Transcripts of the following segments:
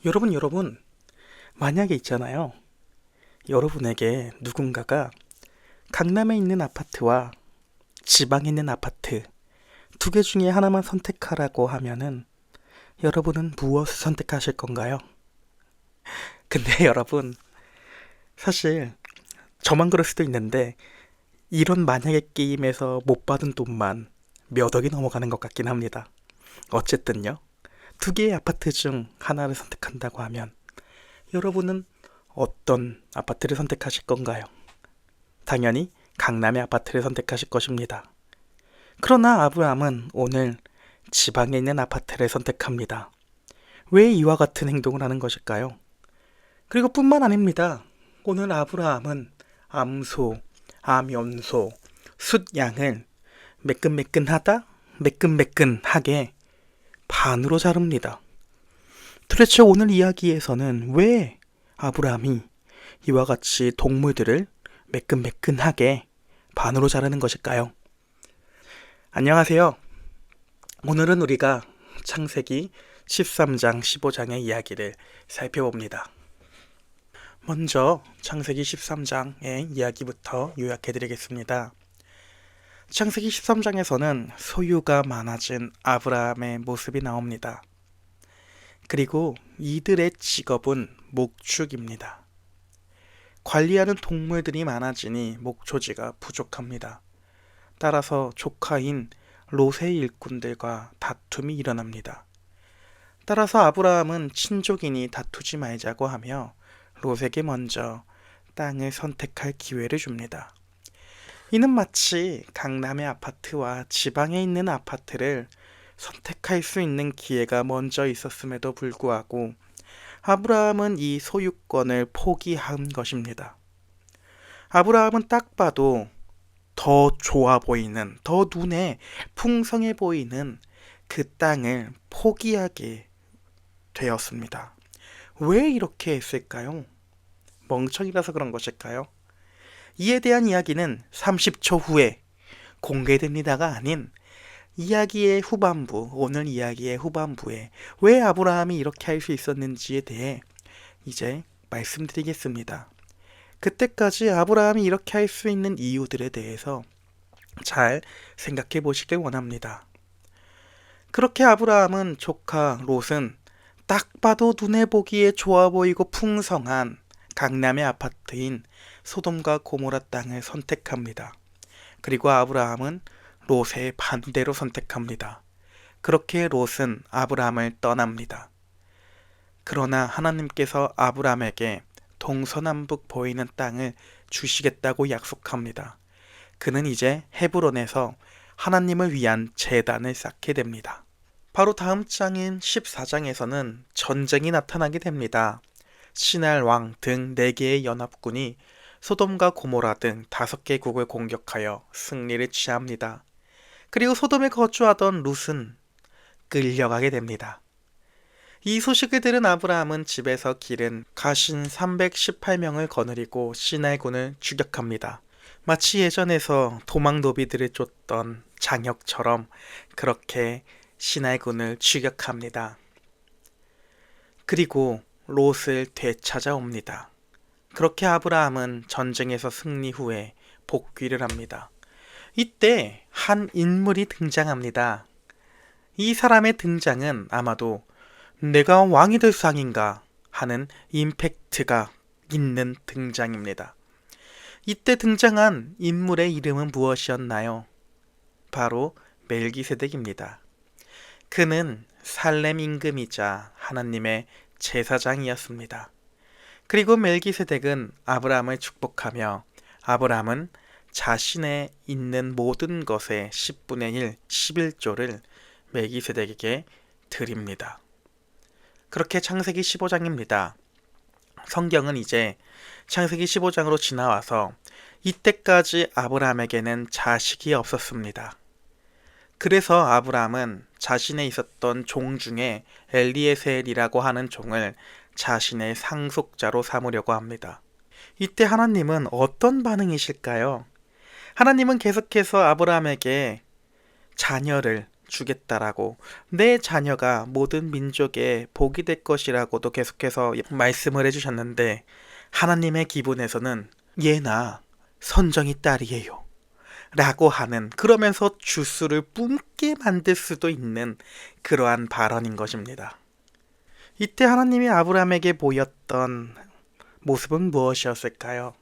여러분, 만약에 있잖아요. 여러분에게 누군가가 강남에 있는 아파트와 지방에 있는 아파트 두 개 중에 하나만 선택하라고 하면은 여러분은 무엇을 선택하실 건가요? 근데 여러분, 사실 저만 그럴 수도 있는데 이런 만약에 게임에서 못 받은 돈만 몇 억이 넘어가는 것 같긴 합니다. 어쨌든요. 두 개의 아파트 중 하나를 선택한다고 하면 여러분은 어떤 아파트를 선택하실 건가요? 당연히 강남의 아파트를 선택하실 것입니다. 그러나 아브라함은 오늘 지방에 있는 아파트를 선택합니다. 왜 이와 같은 행동을 하는 것일까요? 그리고 뿐만 아닙니다. 오늘 아브라함은 암소, 암연소, 숫양을 매끈매끈하다, 매끈매끈하게 반으로 자릅니다. 도대체 오늘 이야기에서는 왜 아브라함이 이와 같이 동물들을 매끈매끈하게 반으로 자르는 것일까요? 안녕하세요. 오늘은 우리가 창세기 13장, 15장의 이야기를 살펴봅니다. 먼저 창세기 13장의 이야기부터 요약해드리겠습니다. 창세기 13장에서는 소유가 많아진 아브라함의 모습이 나옵니다. 그리고 이들의 직업은 목축입니다. 관리하는 동물들이 많아지니 목초지가 부족합니다. 따라서 조카인 롯의 일꾼들과 다툼이 일어납니다. 따라서 아브라함은 친족이니 다투지 말자고 하며 롯에게 먼저 땅을 선택할 기회를 줍니다. 이는 마치 강남의 아파트와 지방에 있는 아파트를 선택할 수 있는 기회가 먼저 있었음에도 불구하고 아브라함은 이 소유권을 포기한 것입니다. 아브라함은 딱 봐도 더 좋아 보이는, 더 눈에 풍성해 보이는 그 땅을 포기하게 되었습니다. 왜 이렇게 했을까요? 멍청이라서 그런 것일까요? 이에 대한 이야기는 30초 후에 공개됩니다가 아닌 이야기의 후반부, 오늘 이야기의 후반부에 왜 아브라함이 이렇게 할 수 있었는지에 대해 이제 말씀드리겠습니다. 그때까지 아브라함이 이렇게 할 수 있는 이유들에 대해서 잘 생각해 보시길 원합니다. 그렇게 아브라함은 조카 롯은 딱 봐도 눈에 보기에 좋아 보이고 풍성한 강남의 아파트인 소돔과 고모라 땅을 선택합니다. 그리고 아브라함은 롯의 반대로 선택합니다. 그렇게 롯은 아브라함을 떠납니다. 그러나 하나님께서 아브라함에게 동서남북 보이는 땅을 주시겠다고 약속합니다. 그는 이제 헤브론에서 하나님을 위한 제단을 쌓게 됩니다. 바로 다음 장인 14장에서는 전쟁이 나타나게 됩니다. 시날 왕 등 4개의 연합군이 소돔과 고모라 등 5개국을 공격하여 승리를 취합니다. 그리고 소돔에 거주하던 룻은 끌려가게 됩니다. 이 소식을 들은 아브라함은 집에서 기른 가신 318명을 거느리고 시날군을 추격합니다. 마치 예전에서 도망노비들을 쫓던 장혁처럼 그렇게 시날군을 추격합니다. 그리고 롯을 되찾아옵니다. 그렇게 아브라함은 전쟁에서 승리 후에 복귀를 합니다. 이때 한 인물이 등장합니다. 이 사람의 등장은 아마도 내가 왕이 될 상인가 하는 임팩트가 있는 등장입니다. 이때 등장한 인물의 이름은 무엇이었나요? 바로 멜기세덱입니다. 그는 살렘 임금이자 하나님의 제사장이었습니다. 그리고 멜기세덱은 아브라함을 축복하며 아브라함은 자신의 있는 모든 것의 10분의 1, 11조를 멜기세덱에게 드립니다. 그렇게 창세기 15장입니다. 성경은 이제 창세기 15장으로 지나와서 이때까지 아브라함에게는 자식이 없었습니다. 그래서 아브라함은 자신에 있었던 종 중에 엘리에셀이라고 하는 종을 자신의 상속자로 삼으려고 합니다. 이때 하나님은 어떤 반응이실까요? 하나님은 계속해서 아브라함에게 자녀를 주겠다라고, 내 자녀가 모든 민족의 복이 될 것이라고도 계속해서 말씀을 해주셨는데, 하나님의 기분에서는 얘나 선정이 딸이에요 라고 하는, 그러면서 주스를 뿜게 만들 수도 있는 그러한 발언인 것입니다. 이때 하나님이 아브라함에게 보였던 모습은 무엇이었을까요?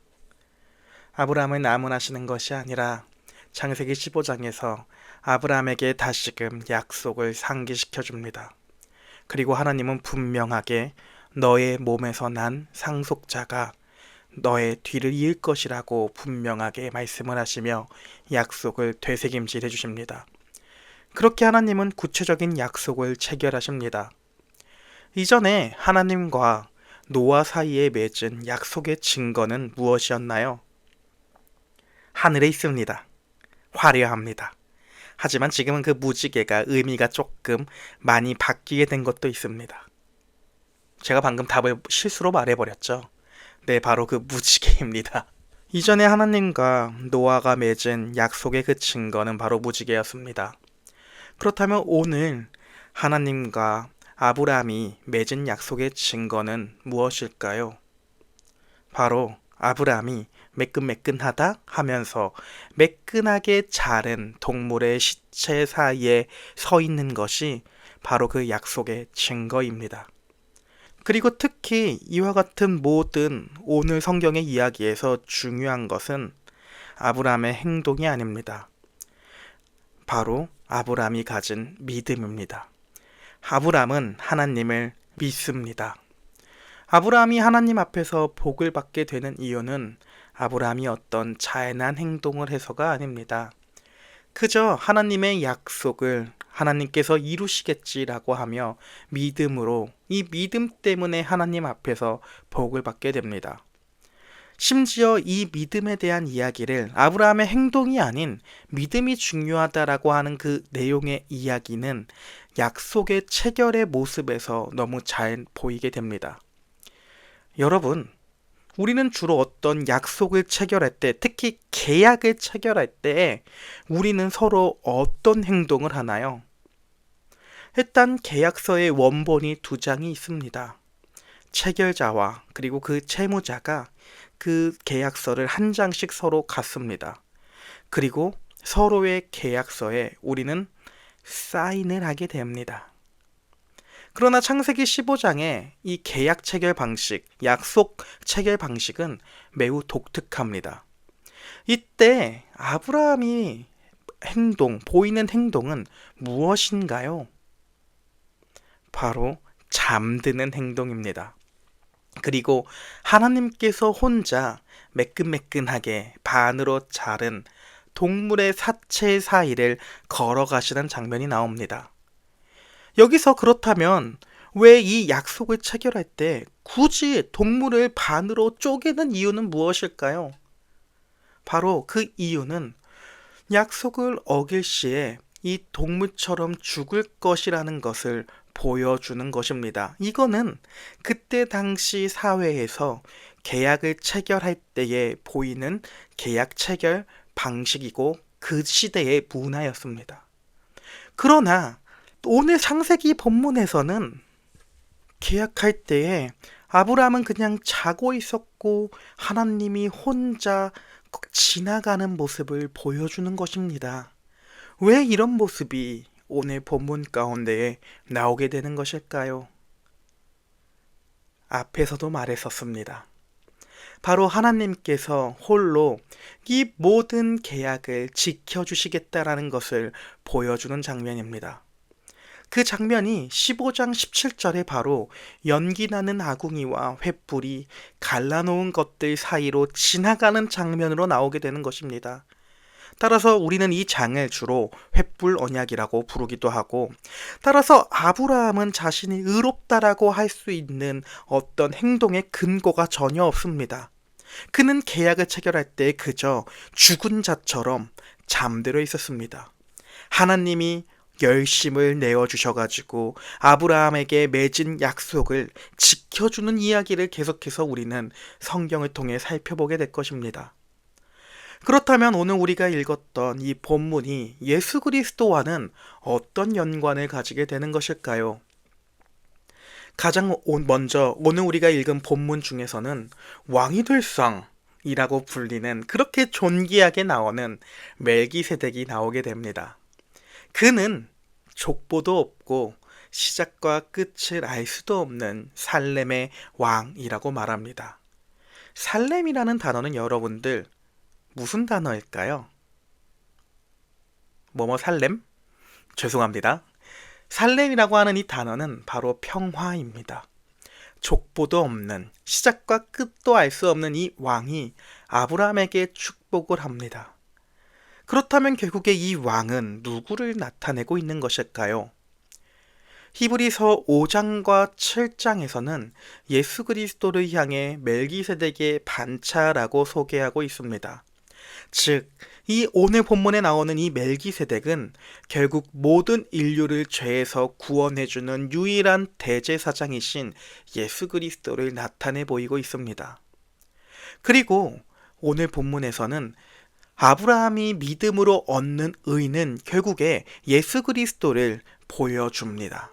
아브라함을 나무라시는 것이 아니라 창세기 15장에서 아브라함에게 다시금 약속을 상기시켜 줍니다. 그리고 하나님은 분명하게 너의 몸에서 난 상속자가 너의 뒤를 이을 것이라고 분명하게 말씀을 하시며 약속을 되새김질해 주십니다. 그렇게 하나님은 구체적인 약속을 체결하십니다. 이전에 하나님과 노아 사이에 맺은 약속의 증거는 무엇이었나요? 하늘에 있습니다. 화려합니다. 하지만 지금은 그 무지개가 의미가 조금 많이 바뀌게 된 것도 있습니다. 제가 방금 답을 실수로 말해버렸죠. 네, 바로 그 무지개입니다. 이전에 하나님과 노아가 맺은 약속의 그 증거는 바로 무지개였습니다. 그렇다면 오늘 하나님과 아브라함이 맺은 약속의 증거는 무엇일까요? 바로 아브라함이 매끈매끈하다 하면서 매끈하게 자른 동물의 시체 사이에 서 있는 것이 바로 그 약속의 증거입니다. 그리고 특히 이와 같은 모든 오늘 성경의 이야기에서 중요한 것은 아브라함의 행동이 아닙니다. 바로 아브라함이 가진 믿음입니다. 아브라함은 하나님을 믿습니다. 아브라함이 하나님 앞에서 복을 받게 되는 이유는 아브라함이 어떤 잘난 행동을 해서가 아닙니다. 그저 하나님의 약속을 하나님께서 이루시겠지라고 하며 믿음으로, 이 믿음 때문에 하나님 앞에서 복을 받게 됩니다. 심지어 이 믿음에 대한 이야기를 아브라함의 행동이 아닌 믿음이 중요하다라고 하는 그 내용의 이야기는 약속의 체결의 모습에서 너무 잘 보이게 됩니다. 여러분, 우리는 주로 어떤 약속을 체결할 때, 특히 계약을 체결할 때 우리는 서로 어떤 행동을 하나요? 일단 계약서의 원본이 2장이 있습니다. 체결자와 그리고 그 채무자가 그 계약서를 1장씩 서로 갖습니다. 그리고 서로의 계약서에 우리는 사인을 하게 됩니다. 그러나 창세기 15장의 이 계약 체결 방식, 약속 체결 방식은 매우 독특합니다. 이때 아브라함이 보이는 행동은 무엇인가요? 바로 잠드는 행동입니다. 그리고 하나님께서 혼자 매끈매끈하게 반으로 자른 동물의 사체 사이를 걸어가시는 장면이 나옵니다. 여기서 그렇다면 왜 이 약속을 체결할 때 굳이 동물을 반으로 쪼개는 이유는 무엇일까요? 바로 그 이유는 약속을 어길 시에 이 동물처럼 죽을 것이라는 것을 보여주는 것입니다. 이거는 그때 당시 사회에서 계약을 체결할 때에 보이는 계약 체결 방식이고 그 시대의 문화였습니다. 그러나 오늘 창세기 본문에서는 계약할 때에 아브라함은 그냥 자고 있었고 하나님이 혼자 지나가는 모습을 보여주는 것입니다. 왜 이런 모습이 오늘 본문 가운데에 나오게 되는 것일까요? 앞에서도 말했었습니다. 바로 하나님께서 홀로 이 모든 계약을 지켜주시겠다라는 것을 보여주는 장면입니다. 그 장면이 15장 17절에 바로 연기나는 아궁이와 횃불이 갈라놓은 것들 사이로 지나가는 장면으로 나오게 되는 것입니다. 따라서 우리는 이 장을 주로 횃불 언약이라고 부르기도 하고, 따라서 아브라함은 자신이 의롭다라고 할 수 있는 어떤 행동의 근거가 전혀 없습니다. 그는 계약을 체결할 때 그저 죽은 자처럼 잠들어 있었습니다. 하나님이 열심을 내어주셔가지고 아브라함에게 맺은 약속을 지켜주는 이야기를 계속해서 우리는 성경을 통해 살펴보게 될 것입니다. 그렇다면 오늘 우리가 읽었던 이 본문이 예수 그리스도와는 어떤 연관을 가지게 되는 것일까요? 가장 먼저 오늘 우리가 읽은 본문 중에서는 왕이 될 상이라고 불리는, 그렇게 존귀하게 나오는 멜기세덱이 나오게 됩니다. 그는 족보도 없고 시작과 끝을 알 수도 없는 살렘의 왕이라고 말합니다. 살렘이라는 단어는 여러분들 무슨 단어일까요? 뭐뭐 살렘? 죄송합니다. 살렘이라고 하는 이 단어는 바로 평화입니다. 족보도 없는, 시작과 끝도 알 수 없는 이 왕이 아브라함에게 축복을 합니다. 그렇다면 결국에 이 왕은 누구를 나타내고 있는 것일까요? 히브리서 5장과 7장에서는 예수 그리스도를 향해 멜기세덱의 반차라고 소개하고 있습니다. 즉, 이 오늘 본문에 나오는 이 멜기세덱은 결국 모든 인류를 죄에서 구원해주는 유일한 대제사장이신 예수 그리스도를 나타내 보이고 있습니다. 그리고 오늘 본문에서는 아브라함이 믿음으로 얻는 의는 결국에 예수 그리스도를 보여줍니다.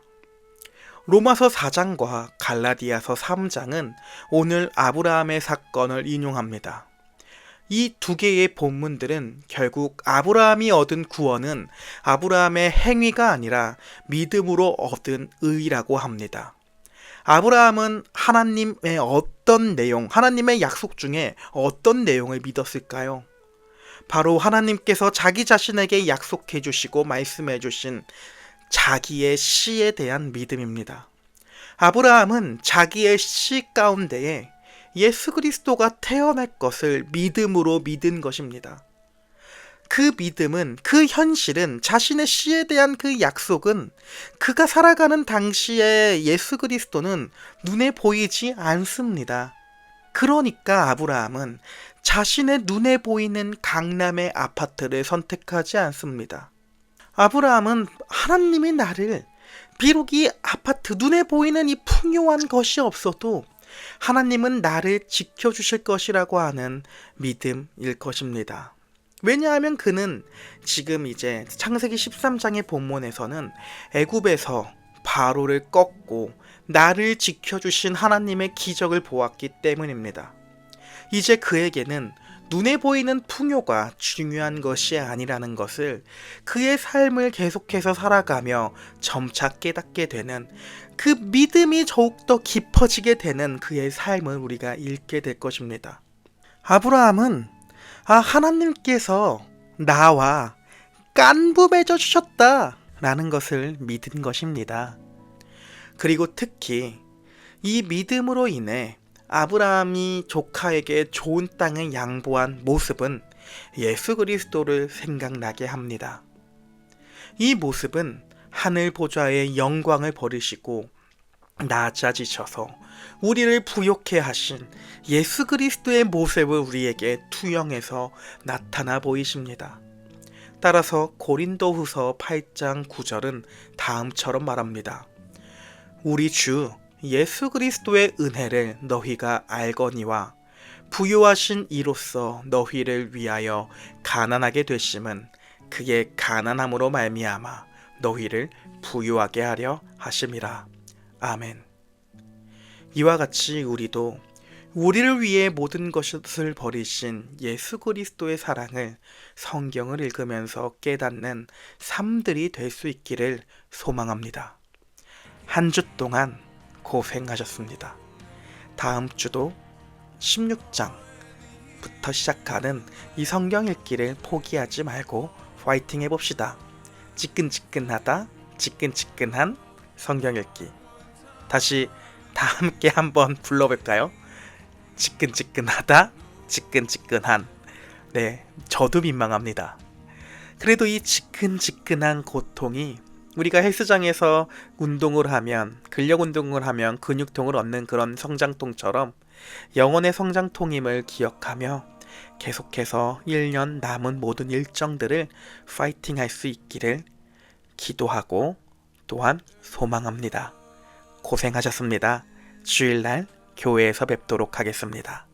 로마서 4장과 갈라디아서 3장은 오늘 아브라함의 사건을 인용합니다. 이 두 개의 본문들은 결국 아브라함이 얻은 구원은 아브라함의 행위가 아니라 믿음으로 얻은 의라고 합니다. 아브라함은 하나님의 어떤 내용, 하나님의 약속 중에 어떤 내용을 믿었을까요? 바로 하나님께서 자기 자신에게 약속해 주시고 말씀해 주신 자기의 씨에 대한 믿음입니다. 아브라함은 자기의 씨 가운데에 예수 그리스도가 태어날 것을 믿음으로 믿은 것입니다. 그 믿음은, 그 현실은, 자신의 씨에 대한 그 약속은 그가 살아가는 당시에 예수 그리스도는 눈에 보이지 않습니다. 그러니까 아브라함은 자신의 눈에 보이는 강남의 아파트를 선택하지 않습니다. 아브라함은 하나님이 나를, 비록 이 아파트, 눈에 보이는 이 풍요한 것이 없어도 하나님은 나를 지켜주실 것이라고 하는 믿음일 것입니다. 왜냐하면 그는 지금 이제 창세기 13장의 본문에서는 애굽에서 바로를 꺾고 나를 지켜주신 하나님의 기적을 보았기 때문입니다. 이제 그에게는 눈에 보이는 풍요가 중요한 것이 아니라는 것을 그의 삶을 계속해서 살아가며 점차 깨닫게 되는, 그 믿음이 더욱더 깊어지게 되는 그의 삶을 우리가 읽게 될 것입니다. 아브라함은 하나님께서 나와 깐부 맺어 주셨다 라는 것을 믿은 것입니다. 그리고 특히 이 믿음으로 인해 아브라함이 조카에게 좋은 땅을 양보한 모습은 예수 그리스도를 생각나게 합니다. 이 모습은 하늘 보좌의 영광을 버리시고 낮아지셔서 우리를 부욕해 하신 예수 그리스도의 모습을 우리에게 투영해서 나타나 보이십니다. 따라서 고린도후서 8장 9절은 다음처럼 말합니다. 우리 주 예수 그리스도의 은혜를 너희가 알거니와 부요하신 이로써 너희를 위하여 가난하게 되심은 그의 가난함으로 말미암아 너희를 부요하게 하려 하심이라. 아멘. 이와 같이 우리도 우리를 위해 모든 것을 버리신 예수 그리스도의 사랑을 성경을 읽으면서 깨닫는 삶들이 될 수 있기를 소망합니다. 한 주 동안 고생하셨습니다. 다음 주도 16장부터 시작하는 이 성경 읽기를 포기하지 말고 파이팅 해봅시다. 지끈지끈하다, 지끈지끈한 성경 읽기. 다시 다 함께 한번 불러볼까요? 지끈지끈하다, 지끈지끈한. 네, 저도 민망합니다. 그래도 이 지끈지끈한 고통이 우리가 헬스장에서 운동을 하면, 근력 운동을 하면 근육통을 얻는 그런 성장통처럼 영혼의 성장통임을 기억하며 계속해서 1년 남은 모든 일정들을 파이팅 할 수 있기를 기도하고 또한 소망합니다. 고생하셨습니다. 주일날 교회에서 뵙도록 하겠습니다.